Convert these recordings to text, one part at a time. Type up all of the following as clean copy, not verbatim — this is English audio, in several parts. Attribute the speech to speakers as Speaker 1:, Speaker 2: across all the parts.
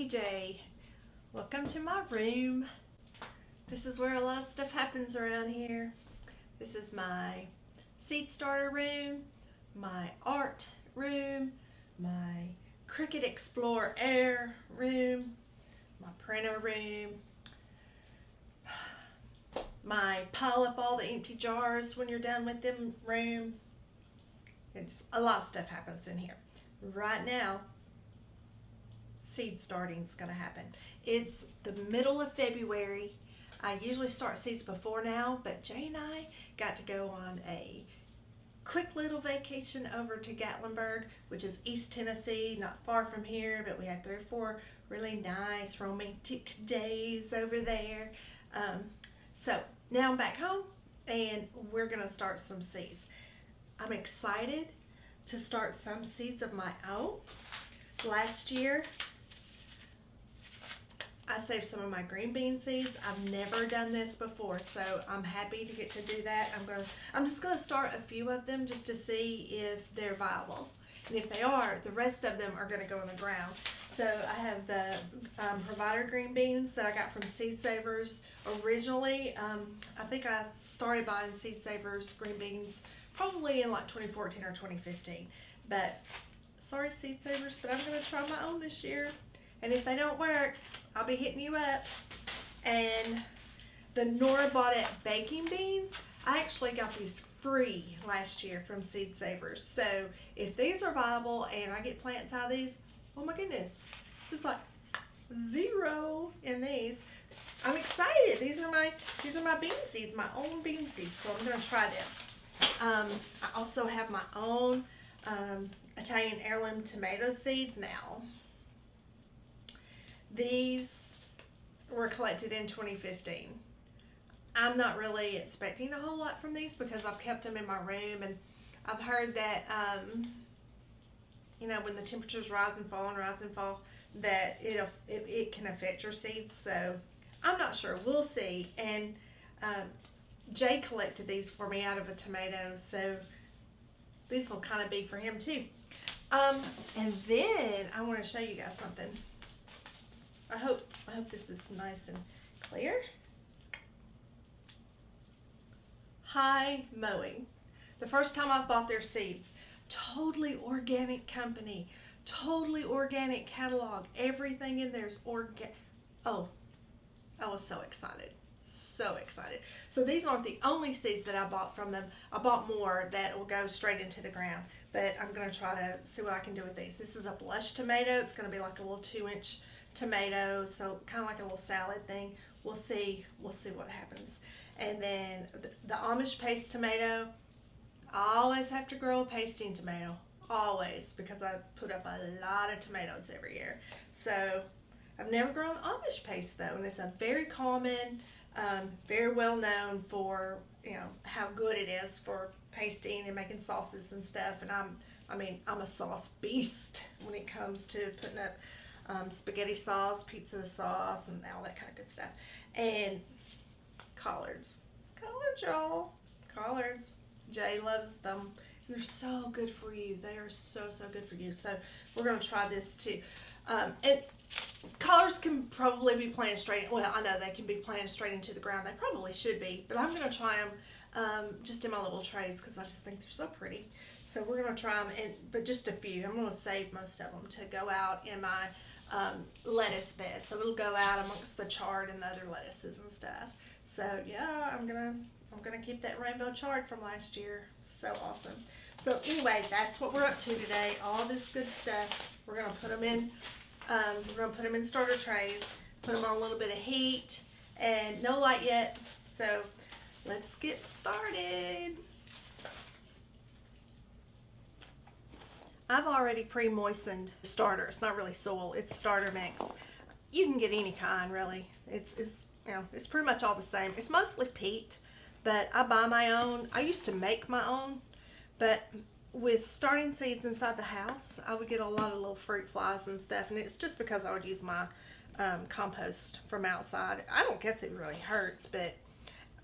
Speaker 1: PJ. Welcome to my room. This is where a lot of stuff happens around here. This is my seed starter room, my art room, my Cricut Explorer Air room, my printer room, my pile up all the empty jars when you're done with them room. It's a lot of stuff happens in here. Right now, seed starting is going to happen. It's the middle of February. I usually start seeds before now, but Jay and I got to go on a quick little vacation over to Gatlinburg, which is East Tennessee, not far from here, but we had 3 or 4 really nice romantic days over there. So now I'm back home and we're going to start some seeds. I'm excited to start some seeds of my own. Last year, I saved some of my green bean seeds. I've never done this before, so I'm happy to get to do that. I'm just gonna start a few of them just to see if they're viable. And if they are, the rest of them are gonna go in the ground. So I have the Provider green beans that I got from Seed Savers originally. I think I started buying Seed Savers green beans probably in like 2014 or 2015. But sorry Seed Savers, but I'm gonna try my own this year. And if they don't work, I'll be hitting you up. And the Nora Baudet baking beans, I actually got these free last year from Seed Savers. So if these are viable and I get plants out of these, oh my goodness, it's like 0 in these. I'm excited. These are my bean seeds, my own bean seeds. So I'm gonna try them. I also have my own Italian heirloom tomato seeds now. These were collected in 2015. I'm not really expecting a whole lot from these because I've kept them in my room, and I've heard that you know, when the temperatures rise and fall that it can affect your seeds. So I'm not sure. We'll see. And Jay collected these for me out of a tomato, so these will kind of be for him too. And then I want to show you guys something. I hope this is nice and clear. High Mowing. The first time I've bought their seeds. Totally organic company. Totally organic catalog. Everything in there is organic. Oh, I was so excited. So excited. So these aren't the only seeds that I bought from them. I bought more that will go straight into the ground. But I'm going to try to see what I can do with these. This is a blush tomato. It's going to be like a little 2-inch tomato, so kind of like a little salad thing. We'll see what happens. And then the Amish paste tomato, I always have to grow a pasting tomato, always, because I put up a lot of tomatoes every year. So I've never grown Amish paste though, and it's a very common, very well known for, you know, how good it is for pasting and making sauces and stuff. And I'm a sauce beast when it comes to putting up spaghetti sauce, pizza sauce, and all that kind of good stuff. And collards, y'all, collards. Jay loves them. They're so good for you. They are so good for you. So we're gonna try this too. And collards can probably be planted straight. Well, I know they can be planted straight into the ground. They probably should be, but I'm gonna try them just in my little trays because I just think they're so pretty. So we're gonna try them, but just a few. I'm gonna save most of them to go out in my lettuce bed, so it'll go out amongst the chard and the other lettuces and stuff. So yeah, I'm gonna keep that rainbow chard from last year. So awesome. So anyway, that's what we're up to today. All this good stuff. We're gonna put them in starter trays. Put them on a little bit of heat and no light yet. So let's get started. I've already pre-moistened starter. It's not really soil, it's starter mix. You can get any kind, really. It's you know, it's pretty much all the same. It's mostly peat, but I buy my own. I used to make my own, but with starting seeds inside the house, I would get a lot of little fruit flies and stuff, and it's just because I would use my compost from outside. I don't guess it really hurts, but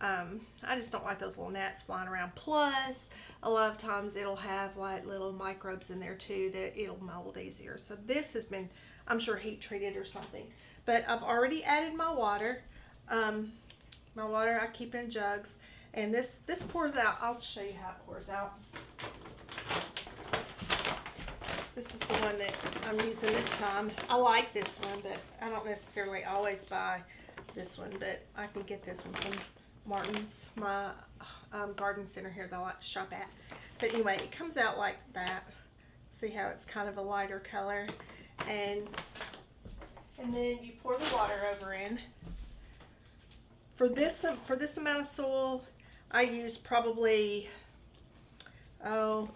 Speaker 1: I just don't like those little gnats flying around. Plus, a lot of times it'll have like little microbes in there too that it'll mold easier. So this has been I'm sure heat treated or something. But I've already added my water. My water I keep in jugs. And this pours out. I'll show you how it pours out. This is the one that I'm using this time. I like this one, but I don't necessarily always buy this one, but I can get this one from Martin's, my garden center here that I like to shop at. But anyway, it comes out like that. See how it's kind of a lighter color, and then you pour the water over in. For this amount of soil, I used probably a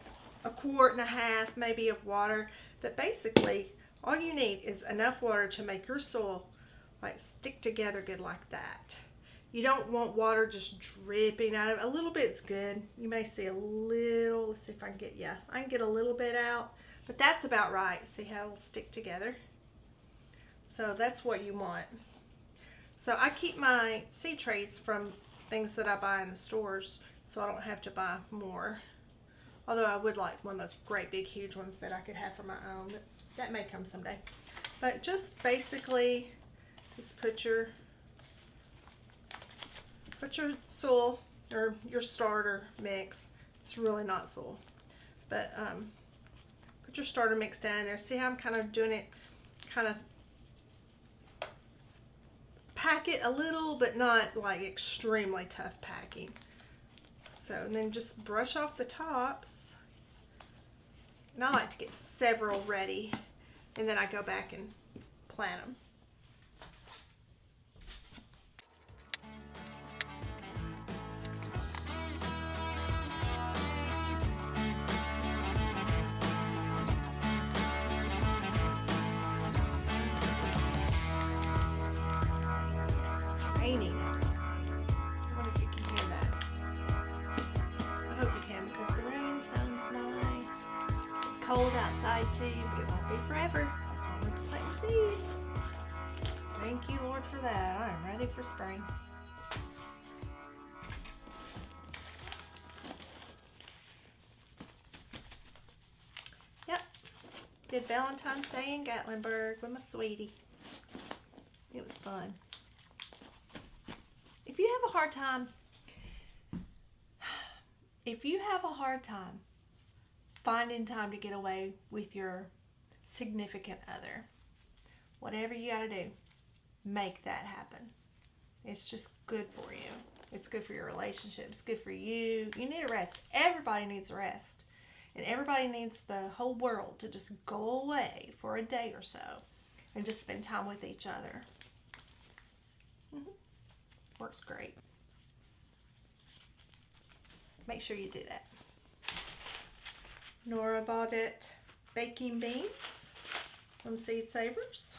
Speaker 1: quart and a half maybe of water. But basically, all you need is enough water to make your soil like stick together good like that. You don't want water just dripping out of it. A little bit's good. You may see a little. Let's see if I can get, yeah, I can get a little bit out, but that's about right. See how it'll stick together? So that's what you want. So I keep my seed trays from things that I buy in the stores, so I don't have to buy more. Although I would like one of those great big huge ones that I could have for my own. That may come someday. But just basically, just put your soil or your starter mix. It's really not soil, but put your starter mix down in there. See how I'm kind of doing it, kind of pack it a little, but not like extremely tough packing. So, and then just brush off the tops. And I like to get several ready, and then I go back and plant them. It's raining. I wonder if you can hear that. I hope you can, because the rain sounds nice. It's cold outside too, but it won't be forever. That's why we're planting seeds. Thank you, Lord, for that. I am ready for spring. Yep. Did Valentine's Day in Gatlinburg with my sweetie. It was fun. If you have a hard time finding time to get away with your significant other, whatever you got to do, make that happen. It's just good for you. It's good for your relationship. It's good for you. You need a rest. Everybody needs a rest. And everybody needs the whole world to just go away for a day or so and just spend time with each other. Works great. Make sure you do that. Nora bought it baking beans from Seed Savers.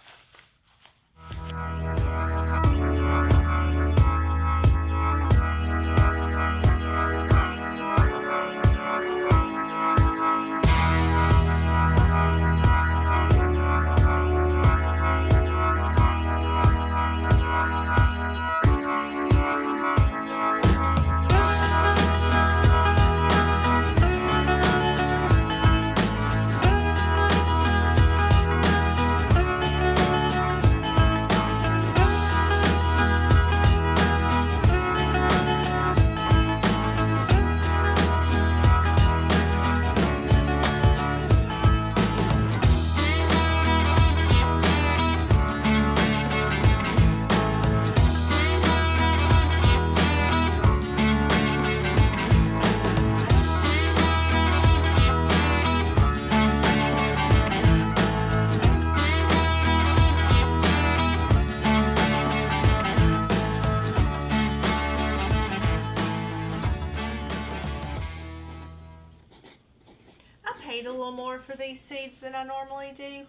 Speaker 1: A little more for these seeds than I normally do,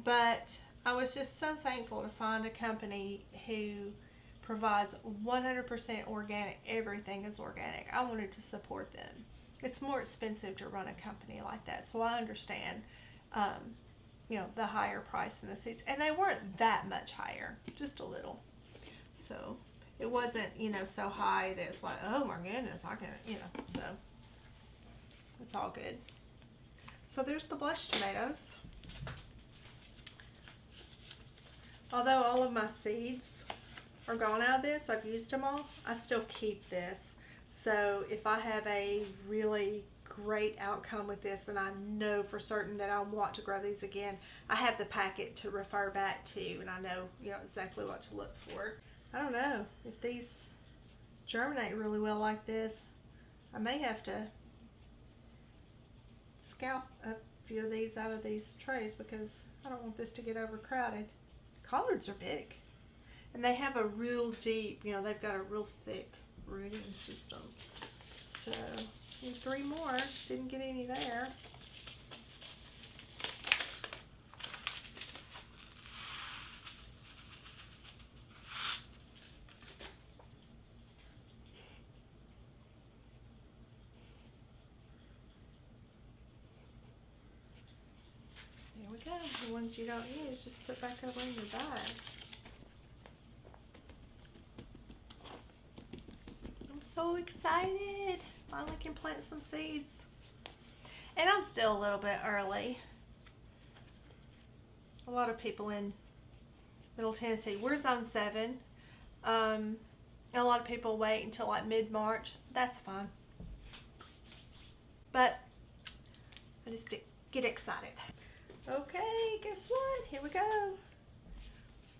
Speaker 1: but I was just so thankful to find a company who provides 100% organic. Everything is organic. I wanted to support them. It's more expensive to run a company like that, so I understand the higher price in the seeds, and they weren't that much higher, just a little. So it wasn't so high that it's like, oh my goodness, I can't, so it's all good. So there's the blush tomatoes. Although all of my seeds are gone out of this, I've used them all, I still keep this. So if I have a really great outcome with this and I know for certain that I want to grow these again, I have the packet to refer back to, and I know, you know, exactly what to look for. I don't know if these germinate really well like this. I may have to scalp a few of these out of these trays because I don't want this to get overcrowded. Collards are big, and they have a real deep, you know, they've got a real thick rooting system. So, need 3 more. Didn't get any there. There we go. The ones you don't use, just put back over in your bag. I'm so excited. Finally can plant some seeds. And I'm still a little bit early. A lot of people in Middle Tennessee, we're zone 7. And a lot of people wait until like mid-March. That's fine. But I just get excited. Okay, guess what? Here we go.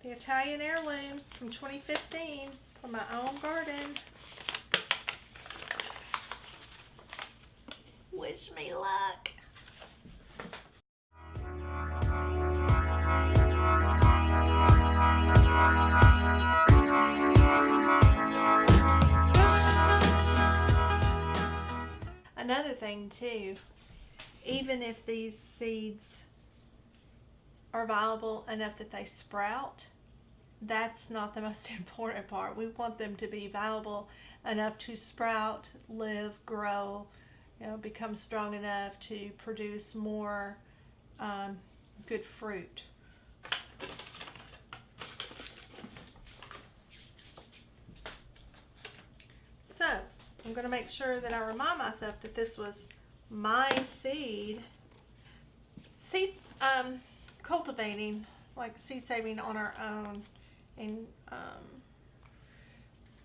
Speaker 1: The Italian heirloom from 2015 from my own garden. Wish me luck. Another thing too, even if these seeds are viable enough that they sprout, that's not the most important part. We want them to be viable enough to sprout, live, grow, you know, become strong enough to produce more good fruit. So I'm going to make sure that I remind myself that this was my seed cultivating, like seed saving on our own, and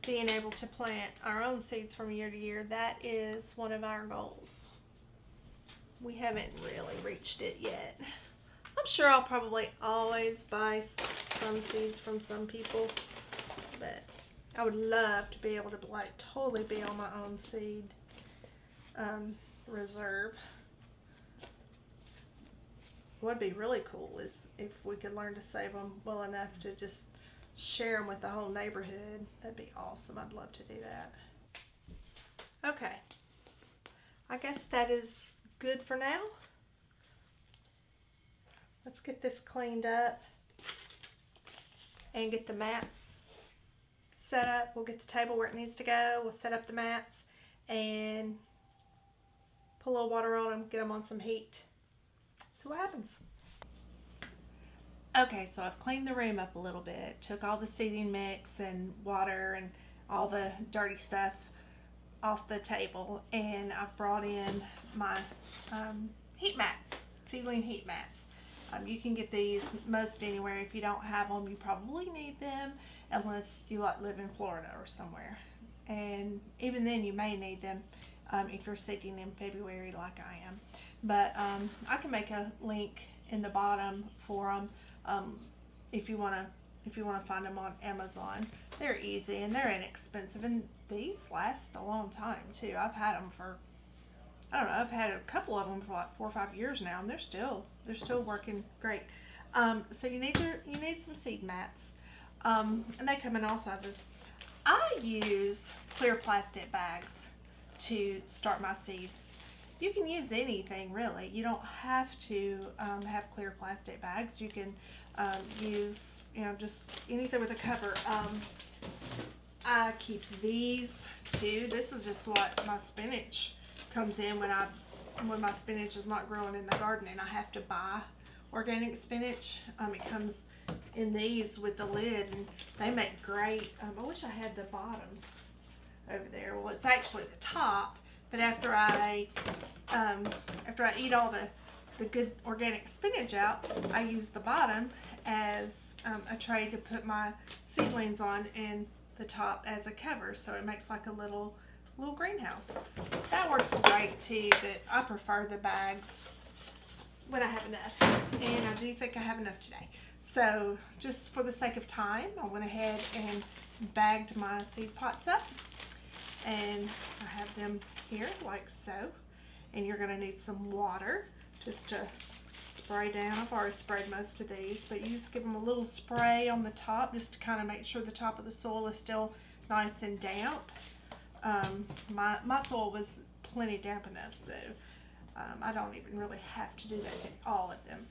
Speaker 1: being able to plant our own seeds from year to year. That is one of our goals. We haven't really reached it yet. I'm sure I'll probably always buy some seeds from some people, but I would love to be able to like totally be on my own seed reserve. What would be really cool is if we could learn to save them well enough to just share them with the whole neighborhood. That'd be awesome. I'd love to do that. Okay, I guess that is good for now. Let's get this cleaned up and get the mats set up. We'll get the table where it needs to go. We'll set up the mats and put a little water on them, get them on some heat. See what happens. Okay, so I've cleaned the room up a little bit, took all the seeding mix and water and all the dirty stuff off the table, and I've brought in my heat mats, seedling heat mats. You can get these most anywhere. If you don't have them, you probably need them unless you live in Florida or somewhere. And even then you may need them if you're seeding in February like I am. But I can make a link in the bottom for them if you want to find them on Amazon. They're easy and they're inexpensive, and these last a long time too. I've had them for, I don't know, I've had a couple of them for like 4 or 5 years now, and they're still working great. So you need some seed mats, and they come in all sizes. I use clear plastic bags to start my seeds. You can use anything really. You don't have to have clear plastic bags. You can use, you know, just anything with a cover. I keep these too. This is just what my spinach comes in when my spinach is not growing in the garden and I have to buy organic spinach. It comes in these with the lid, and they make great. I wish I had the bottoms over there. Well, it's actually the top, but after I eat all the the good organic spinach out, I use the bottom as a tray to put my seedlings on, and the top as a cover, so it makes like a little greenhouse. That works great too, but I prefer the bags when I have enough, and I do think I have enough today. So just for the sake of time, I went ahead and bagged my seed pots up, and I have them here like so. And you're going to need some water just to spray down. I've already sprayed most of these, but you just give them a little spray on the top just to kind of make sure the top of the soil is still nice and damp. My soil was plenty damp enough, so I don't even really have to do that to all of them.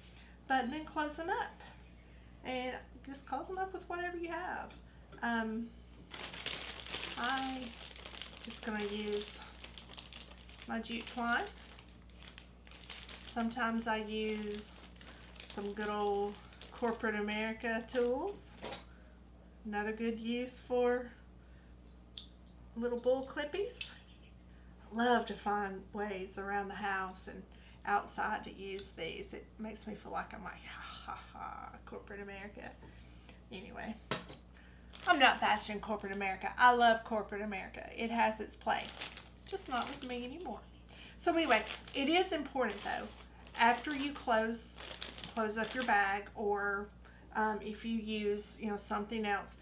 Speaker 1: But then close them up, and just close them up with whatever you have. I just going to use my jute twine. Sometimes I use some good old corporate America tools. Another good use for little bull clippies. I love to find ways around the house and outside to use these. It makes me feel like I'm like, ha ha ha, corporate America. Anyway, I'm not bashing corporate America. I love corporate America. It has its place. Just not with me anymore. So anyway, it is important though, after you close up your bag, or if you use something else,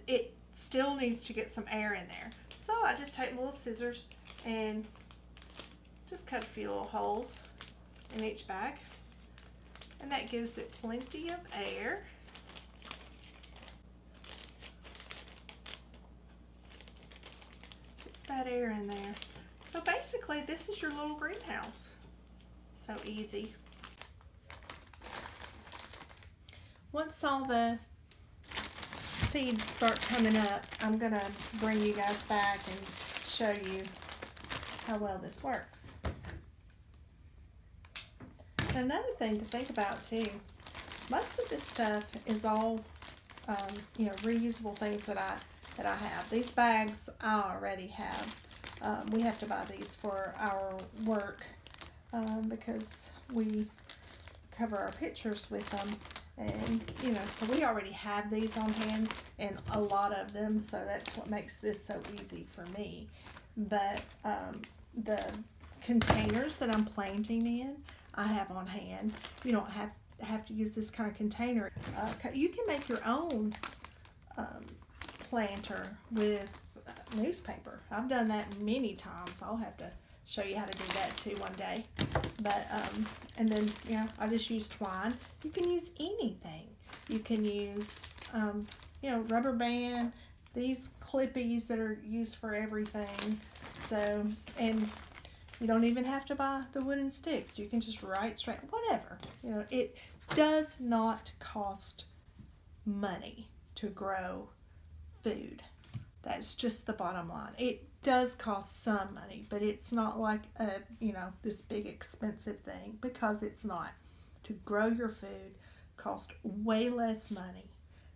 Speaker 1: it still needs to get some air in there. So I just take my little scissors and just cut a few little holes in each bag, and that gives it plenty of air. Gets that air in there. So basically, this is your little greenhouse. So easy. Once all the seeds start coming up, I'm going to bring you guys back and show you how well this works. And another thing to think about too, most of this stuff is all reusable things that I have. These bags I already have. We have to buy these for our work because we cover our pictures with them, and so we already have these on hand, and a lot of them, so that's what makes this so easy for me. But the containers that I'm planting in, I have on hand. You don't have to use this kind of container. You can make your own planter with newspaper. I've done that many times. I'll have to show you how to do that too one day. But and then I just use twine. You can use anything. You can use rubber band, these clippies that are used for everything. So, and you don't even have to buy the wooden sticks. You can just write straight, whatever. It does not cost money to grow food. That's just the bottom line. It does cost some money, but it's not like this big expensive thing, because it's not. To grow your food costs way less money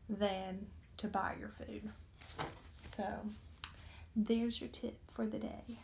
Speaker 1: than to buy your food. So there's your tip for the day.